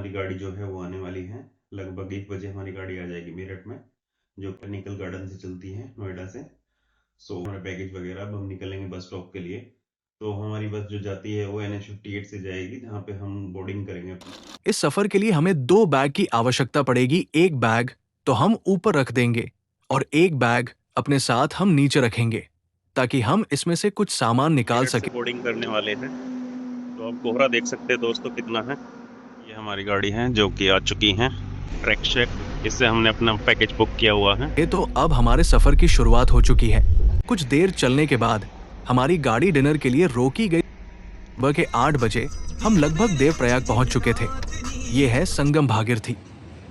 हमारी गाड़ी जो है वो आने वाली है। लगभग 1 बजे हमारी गाड़ी आ जाएगी मेरठ में, जो टेक्निकल गार्डन से चलती है नोएडा से। सो हमारा बैगेज वगैरह, अब हम निकलेंगे बस स्टॉप के लिए। तो हमारी बस जो जाती है वो NH58 से जाएगी, जहाँ पे हम बोर्डिंग करेंगे अपनी। इस सफर के लिए हमें 2 बैग की आवश्यकता पड़ेगी। एक बैग तो हम ऊपर रख देंगे और एक बैग अपने साथ हम नीचे रखेंगे, ताकि हम इसमें से कुछ सामान निकाल मेरठ से सकें। बोर्डिंग करने वाले हैं, तो आप कोहरा देख सकते हैं दोस्तों कितना है। ये हमारी गाड़ी है जो कि आ चुकी है ट्रैक से। इससे हमने अपना पैकेज बुक किया हुआ है। ये तो अब हमारे सफर की शुरुआत हो चुकी है। कुछ देर चलने के बाद हमारी गाड़ी डिनर के लिए रोकी गई। सुबह के 8 बजे हम लगभग देवप्रयाग पहुंच चुके थे। ये है संगम भागीरथी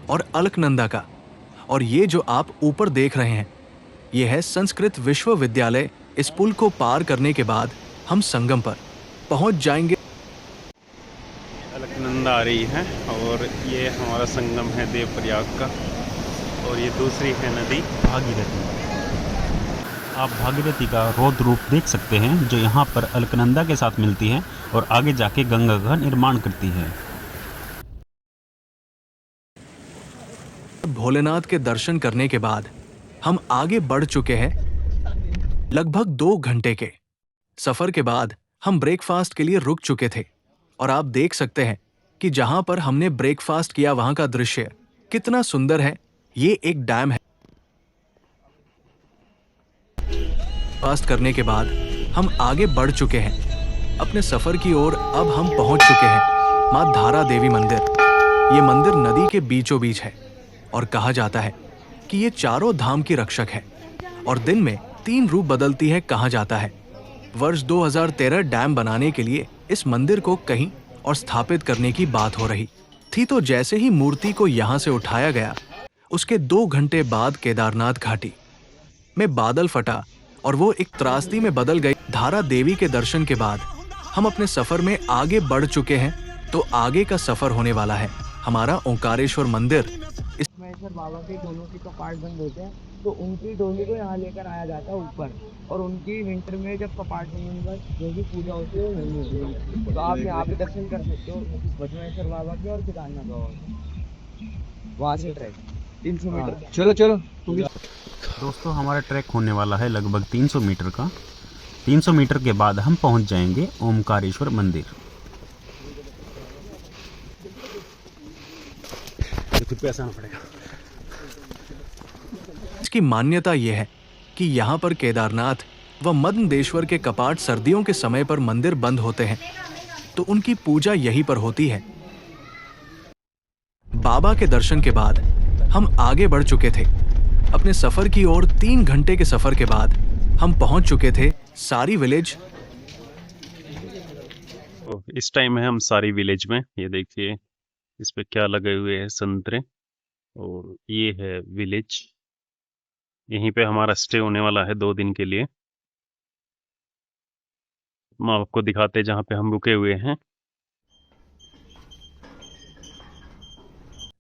और अलकनंदा का, और ये जो आप ऊपर देख रहे हैं ये है संस्कृत विश्वविद्यालय। इस पुल को पार करने के बाद हम संगम पर पहुंच जाएंगे। अलकनंदा आ रही है और ये हमारा संगम है देवप्रयाग का, और ये दूसरी है नदी भागीरथी। आप भागीरथी का रौद्र रूप देख सकते हैं, जो यहाँ पर अलकनंदा के साथ मिलती है और आगे जाके गंगा का निर्माण करती है। भोलेनाथ के दर्शन करने के बाद हम आगे बढ़ चुके हैं। लगभग 2 घंटे के सफर के बाद हम ब्रेकफास्ट के लिए रुक चुके थे, और आप देख सकते हैं कि जहां पर हमने ब्रेकफास्ट किया वहां का दृश्य कितना सुंदर है। ये एक डैम है। ब्रेकफास्ट करने के बाद हम आगे बढ़ चुके हैं अपने सफर की ओर। अब हम पहुंच चुके हैं मां धारा देवी मंदिर। ये मंदिर नदी के बीचों बीच है और कहा जाता है कि ये चारों धाम की रक्षक है और दिन में 3 रूप बदलती है। कहा जाता है वर्ष 2013 डैम बनाने के लिए इस मंदिर को कहीं और स्थापित करने की बात हो रही थी। तो जैसे ही मूर्ति को यहाँ से उठाया गया, उसके 2 घंटे बाद केदारनाथ घाटी में बादल फटा और वो एक त्रासदी में बदल गई। धारा देवी के दर्शन के बाद हम अपने सफर में आगे बढ़ चुके हैं। तो आगे का सफर होने वाला है हमारा ओंकारेश्वर मंदिर। महेश्वर बाबा के दोनों के कपाट बंद होते हैं, तो उनकी डोली को यहाँ लेकर आया जाता है ऊपर, और उनकी विंटर में जब कपाट बंद जो भी पूजा होती है वो नहीं होती है। तो आप यहाँ पे दर्शन कर सकते हो महेश्वर बाबा के और केदारनाथ बाबा के। वहाँ से ट्रैक 300 मीटर। चलो चलो दोस्तों, हमारा ट्रैक होने वाला है लगभग 300 मीटर का। 300 मीटर के बाद हम पहुँच जाएंगे ओमकारेश्वर मंदिर। खुद पे आना पड़ेगा। इसकी मान्यता यह है कि यहाँ पर केदारनाथ व मद्देश्वर के कपाट सर्दियों के समय पर मंदिर बंद होते हैं, तो उनकी पूजा यहीं पर होती है। बाबा के दर्शन के बाद हम आगे बढ़ चुके थे अपने सफर की ओर। 3 घंटे के सफर के बाद हम पहुंच चुके थे सारी विलेज। इस टाइम है हम सारी विलेज में। ये देखिए इस पे क्या लगे हुए हैं, संतरे, और ये है विलेज। यहीं पे हमारा स्टे होने वाला है 2 दिन के लिए। हम आपको दिखाते हैं जहाँ पे हम रुके हुए हैं।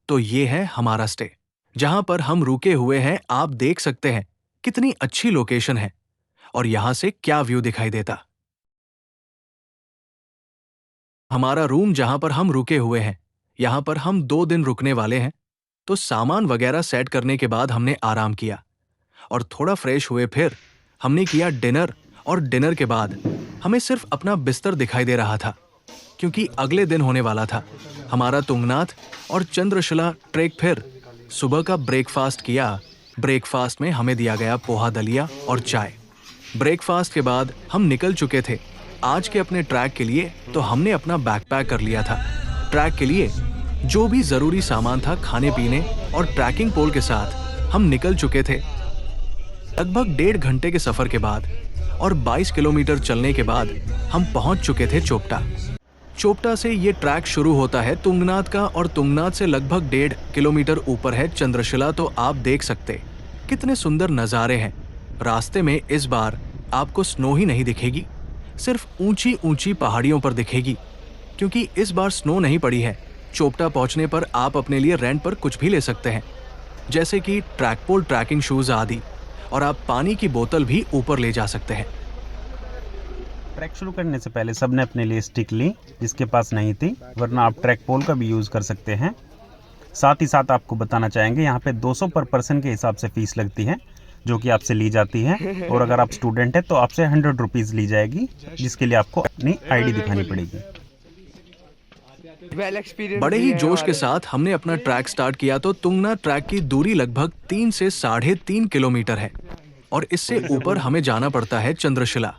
तो ये है हमारा स्टे जहां पर हम रुके हुए हैं। आप देख सकते हैं कितनी अच्छी लोकेशन है और यहां से क्या व्यू दिखाई देता। हमारा रूम जहां पर हम रुके हुए हैं, यहां पर हम 2 दिन रुकने वाले हैं। तो सामान वगैरह सेट करने के बाद हमने आराम किया और थोड़ा फ्रेश हुए। फिर हमने किया डिनर, और डिनर के बाद हमें सिर्फ अपना बिस्तर दिखाई दे रहा था, क्योंकि अगले दिन होने वाला था हमारा तुंगनाथ और चंद्रशिला ट्रेक। फिर सुबह का ब्रेकफास्ट किया। ब्रेकफास्ट में हमें दिया गया पोहा दलिया और चाय। ब्रेकफास्ट के बाद हम निकल चुके थे आज के अपने ट्रैक के लिए। तो हमने अपना बैकपैक कर लिया था। ट्रैक के लिए जो भी जरूरी सामान था, खाने पीने और ट्रैकिंग पोल के साथ हम निकल चुके थे। लगभग 1.5 घंटे के सफर के बाद और 22 किलोमीटर चलने के बाद हम पहुंच चुके थे चोपटा। चोपटा से ये ट्रैक शुरू होता है तुंगनाथ का, और तुंगनाथ से लगभग 1.5 किलोमीटर ऊपर है चंद्रशिला। तो आप देख सकते कितने सुंदर नज़ारे हैं। रास्ते में इस बार आपको स्नो ही नहीं दिखेगी, सिर्फ ऊंची ऊंची पहाड़ियों पर दिखेगी, क्योंकि इस बार स्नो नहीं पड़ी है। चोपटा पहुंचने पर आप अपने लिए रेंट पर कुछ भी ले सकते हैं, जैसे कि ट्रैकपोल, ट्रैकिंग शूज आदि, और आप पानी की बोतल भी ऊपर ले जा सकते हैं। ट्रैक शुरू करने से पहले सबने अपने लिए स्टिक ली जिसके पास नहीं थी, वरना आप ट्रैक पोल का भी यूज़ कर सकते हैं। साथ ही साथ आपको बताना चाहेंगे यहाँ पे 200 पर पर्सन के हिसाब से फ़ीस लगती है जो कि आपसे ली जाती है, और अगर आप स्टूडेंट हैं तो आपसे 100 रुपीज़ ली जाएगी जिसके लिए आपको अपनी ID दिखानी पड़ेगी। बड़े ही जोश के साथ हमने अपना ट्रैक स्टार्ट किया तो तुंगनाथ ट्रैक की दूरी लगभग 3 से 3.5 किलोमीटर है और इससे ऊपर हमें जाना पड़ता है चंद्रशिला,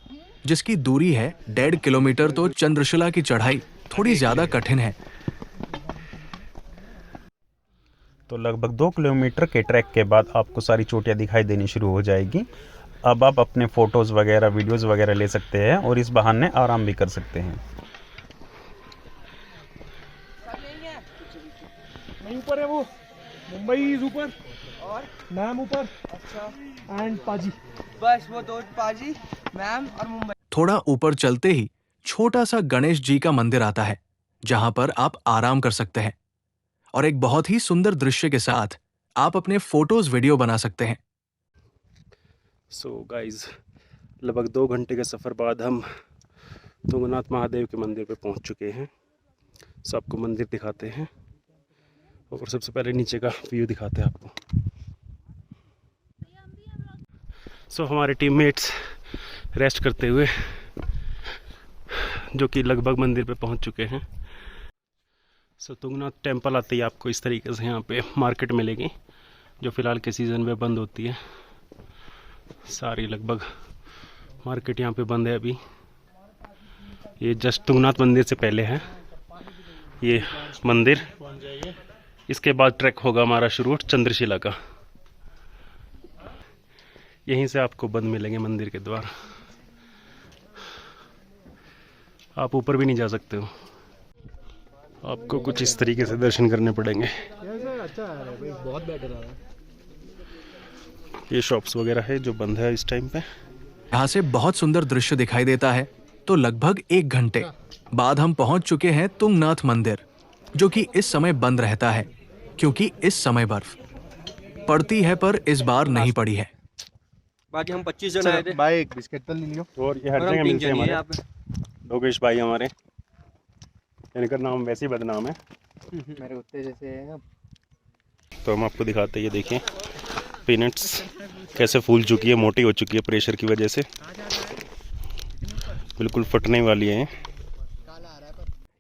जिसकी दूरी है 1.5 किलोमीटर। तो चंद्रशिला की चढ़ाई थोड़ी ज्यादा कठिन है। तो लगभग 2 किलोमीटर के ट्रैक के बाद आपको सारी चोटियाँ दिखाई देनी शुरू हो जाएगी। अब आप अपने फ़ोटोज़ वगैरह वीडियोज़ वगैरह ले सकते हैं और इस बहाने आराम भी कर सकते हैं। ऊपर है वो, मुंबई इज ऊपर और मैम ऊपर। अच्छा। एंड पाजी, बस वो दो पाजी, मैम और मुंबई। थोड़ा ऊपर चलते ही छोटा सा गणेश जी का मंदिर आता है जहां पर आप आराम कर सकते हैं और एक बहुत ही सुंदर दृश्य के साथ आप अपने फोटोज वीडियो बना सकते हैं। सो गाइज, लगभग 2 घंटे के सफ़र बाद हम तुंगनाथ महादेव के मंदिर पे पहुंच चुके हैं। सो आपको मंदिर दिखाते हैं और सबसे पहले नीचे का व्यू दिखाते हैं आपको। सो हमारे टीममेट्स रेस्ट करते हुए जो कि लगभग मंदिर पे पहुंच चुके हैं। सो तुंगनाथ टेम्पल आते ही आपको इस तरीके से यहाँ पे मार्केट मिलेगी जो फ़िलहाल के सीज़न में बंद होती है। सारी लगभग मार्केट यहाँ पे बंद है अभी। ये जस्ट तुंगनाथ मंदिर से पहले है ये मंदिर। इसके बाद ट्रैक होगा हमारा शुरू चंद्रशिला का। यहीं से आपको बंद मिलेंगे मंदिर के द्वार, आप ऊपर भी नहीं जा सकते हो। आपको कुछ इस तरीके से दर्शन करने पड़ेंगे। बहुत बेटर है। ये शॉप्स वगैरह है जो बंद है इस टाइम पे। यहाँ से बहुत सुंदर दृश्य दिखाई देता है। तो लगभग 1 घंटे बाद हम पहुंच चुके हैं तुंगनाथ मंदिर, जो कि इस समय बंद रहता है क्योंकि इस समय बर्फ पड़ती है, पर इस बार नहीं पड़ी है। बाकी हम 25 जन आए थे। भाई एक बिस्किट तो ले लियो। और ये हर और हम जगह 3 मिलते हैं जन ही हैं हमारे यहाँ पे। लोकेश भाई हमारे, इनका नाम वैसे ही बदनाम है। मेरे कुत्ते जैसे हैं। तो हम आपको दिखाते हैं, ये देखिए पीनट्स कैसे फूल चुकी है, मोटी हो चुकी है प्रेशर की वजह से, बिल्कुल फटने वाली है।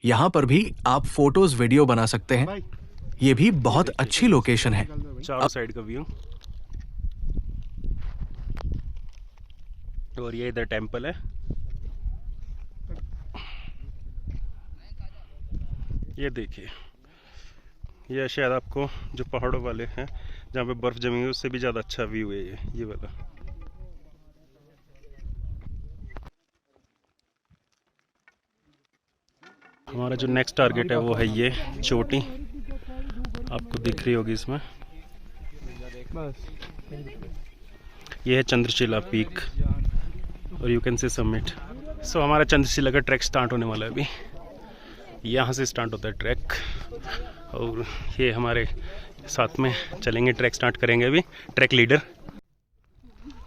यहाँ पर भी आप फोटोज वीडियो बना सकते हैं। ये भी बहुत अच्छी लोकेशन है। चारों साइड का व्यू। और ये इधर टेंपल है। ये देखिए, ये शायद आपको जो पहाड़ों वाले हैं जहाँ पे बर्फ जमी हुई उससे भी ज़्यादा अच्छा व्यू है ये वाला। हमारा जो नेक्स्ट टारगेट है वो है ये चोटी, आपको दिख रही होगी इसमें। ये है चंद्रशिला पीक और यू कैन से समिट। सो हमारा चंद्रशिला का ट्रैक स्टार्ट होने वाला है अभी। यहाँ से स्टार्ट होता है ट्रैक और ये हमारे साथ में चलेंगे, ट्रैक स्टार्ट करेंगे अभी ट्रैक लीडर।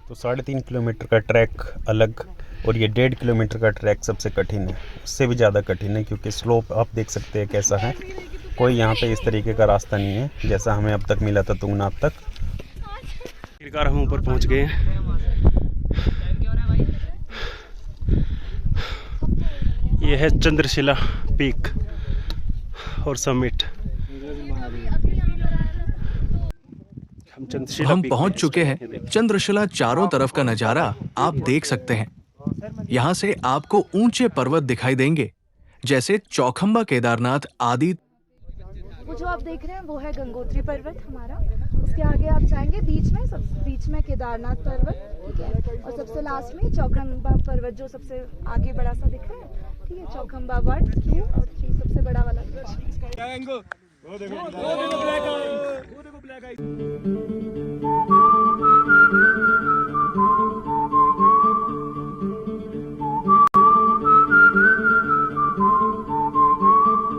तो 3.5 किलोमीटर का ट्रैक अलग और ये 1.5 किलोमीटर का ट्रैक सबसे कठिन है, उससे भी ज़्यादा कठिन है क्योंकि स्लोप आप देख सकते हैं कैसा है। कोई यहाँ पे इस तरीके का रास्ता नहीं है जैसा हमें अब तक मिला था तुंगनाथ तक। आखिरकार हम ऊपर पहुँच गए हैं। ये है चंद्रशिला पीक और समिट। हम पहुंच चुके हैं चंद्रशिला। चारों तरफ का नजारा आप देख सकते हैं। यहाँ से आपको ऊंचे पर्वत दिखाई देंगे जैसे चौखंबा, केदारनाथ आदि। वो जो आप देख रहे हैं वो है गंगोत्री पर्वत हमारा। उसके आगे आप जाएंगे बीच में केदारनाथ पर्वत, ठीक है, और सबसे लास्ट में चौखंबा पर्वत जो सबसे आगे बड़ा सा दिख रहा है, ठीक है। चौखंबा 1, 2 और 3 सबसे बड़ा वाला।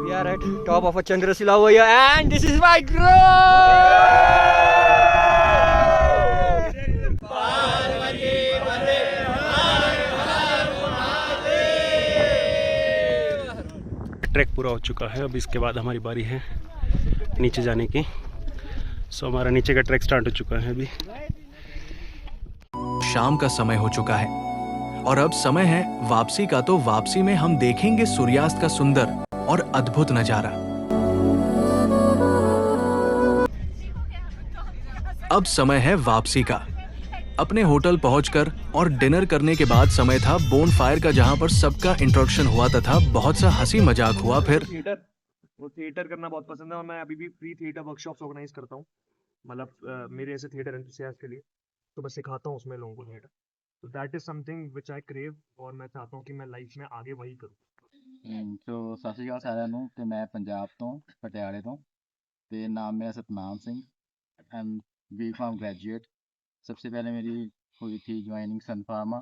We are at top of a Chandrashila over here and this is my grove! Track पूरा हो चुका है। अब इसके बाद हमारी बारी है नीचे जाने की। सो हमारा नीचे का ट्रैक स्टार्ट हो चुका है अभी। शाम का समय हो चुका है और अब समय है वापसी का। तो वापसी में हम देखेंगे सूर्यास्त का सुंदर और अद्भुत नजारा। अब समय है वापसी का। अपने होटल पहुंचकर और डिनर करने के बाद समय था बोन फायर का, जहां पर सबका इंट्रोडक्शन हुआ तथा बहुत सा हंसी मजाक हुआ। फिर थिएटर करना बहुत पसंद है और मैं अभी भी फ्री थिएटर वर्कशॉप्स ऑर्गेनाइज करता हूँ, मतलब मेरे ऐसे थिएटर एंथुसियास्ट के लिए। तो मैं सिखाता हूँ उसमें लोगों को थिएटर। तो that is something which I crave और मैं चाहता हूँ कि मैं लाइफ में आगे वही करूँ। ਸੋ ਸਤਿ ਸ਼੍ਰੀ ਅਕਾਲ ਸਾਰਿਆਂ ਨੂੰ। ਤੇ ਮੈਂ ਪੰਜਾਬ ਤੋਂ ਪਟਿਆਲੇ ਤੋਂ ਤੇ ਨਾਮ ਮੇਰਾ Satnam Singh and B pharm graduate. सबसे पहले मेरी हुई थी ज्वाइनिंग सन फार्मा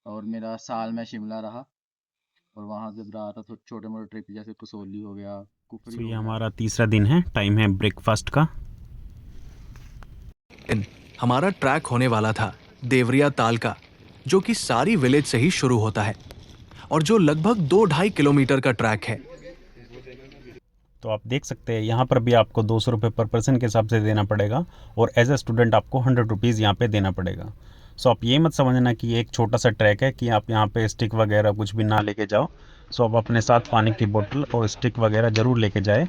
और मेरा साल में शिमला रहा और वहाँ जब रहा था तो छोटे मोटे ट्रिप जैसे कसौली हो गया, कुफरी तो हो ये गया। हमारा तीसरा दिन है। टाइम है ब्रेकफास्ट का। हमारा ट्रैक होने वाला था देवरिया ताल का, जो कि सारी विलेज से ही शुरू होता है और जो लगभग 2-2.5 किलोमीटर का ट्रैक है। तो आप देख सकते हैं यहाँ पर भी आपको 200 रुपये पर पर्सन के हिसाब से देना पड़ेगा और एज ए स्टूडेंट आपको 100 रुपीज़ यहाँ पे देना पड़ेगा। सो आप ये मत समझना कि ये एक छोटा सा ट्रैक है कि आप यहाँ पे स्टिक वगैरह कुछ भी ना लेके जाओ। सो आप अपने साथ पानी की बोतल और स्टिक वगैरह ज़रूर लेके जाए।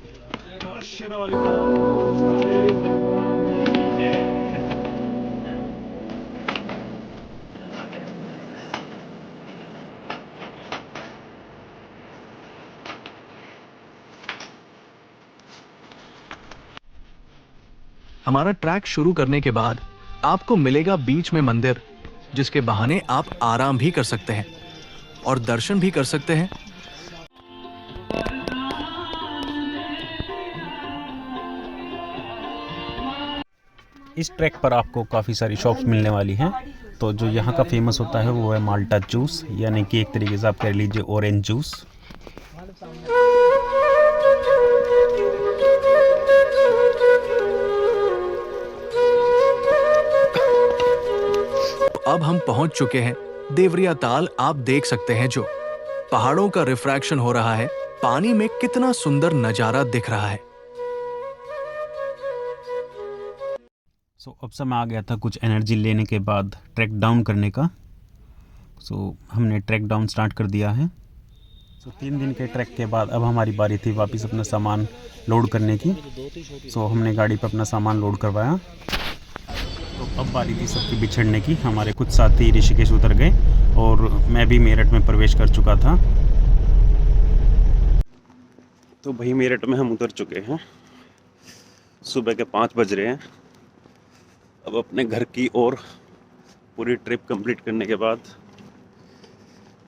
हमारा ट्रैक शुरू करने के बाद आपको मिलेगा बीच में मंदिर, जिसके बहाने आप आराम भी कर सकते हैं और दर्शन भी कर सकते हैं। इस ट्रैक पर आपको काफ़ी सारी शॉप्स मिलने वाली हैं। तो जो यहाँ का फेमस होता है वो है माल्टा जूस, यानी कि एक तरीके से आप कह लीजिए ऑरेंज जूस। अब हम पहुंच चुके हैं देवरिया ताल। आप देख सकते हैं जो पहाड़ों का रिफ्रैक्शन हो रहा है, पानी में कितना सुंदर नजारा दिख रहा है। सो अब समय आ गया था कुछ एनर्जी लेने के बाद ट्रैक डाउन करने का। सो हमने ट्रैक डाउन स्टार्ट कर दिया है। सो 3 दिन के ट्रैक के बाद अब हमारी बारी थी वापस अपना सामान लोड करने की। सो हमने गाड़ी पर अपना सामान लोड करवाया। तो अब बारी थी सबकी बिछड़ने की। हमारे कुछ साथी ऋषिकेश उतर गए और मैं भी मेरठ में प्रवेश कर चुका था। तो भाई मेरठ में हम उतर चुके हैं। सुबह के 5 बज रहे हैं। अब अपने घर की ओर पूरी ट्रिप कंप्लीट करने के बाद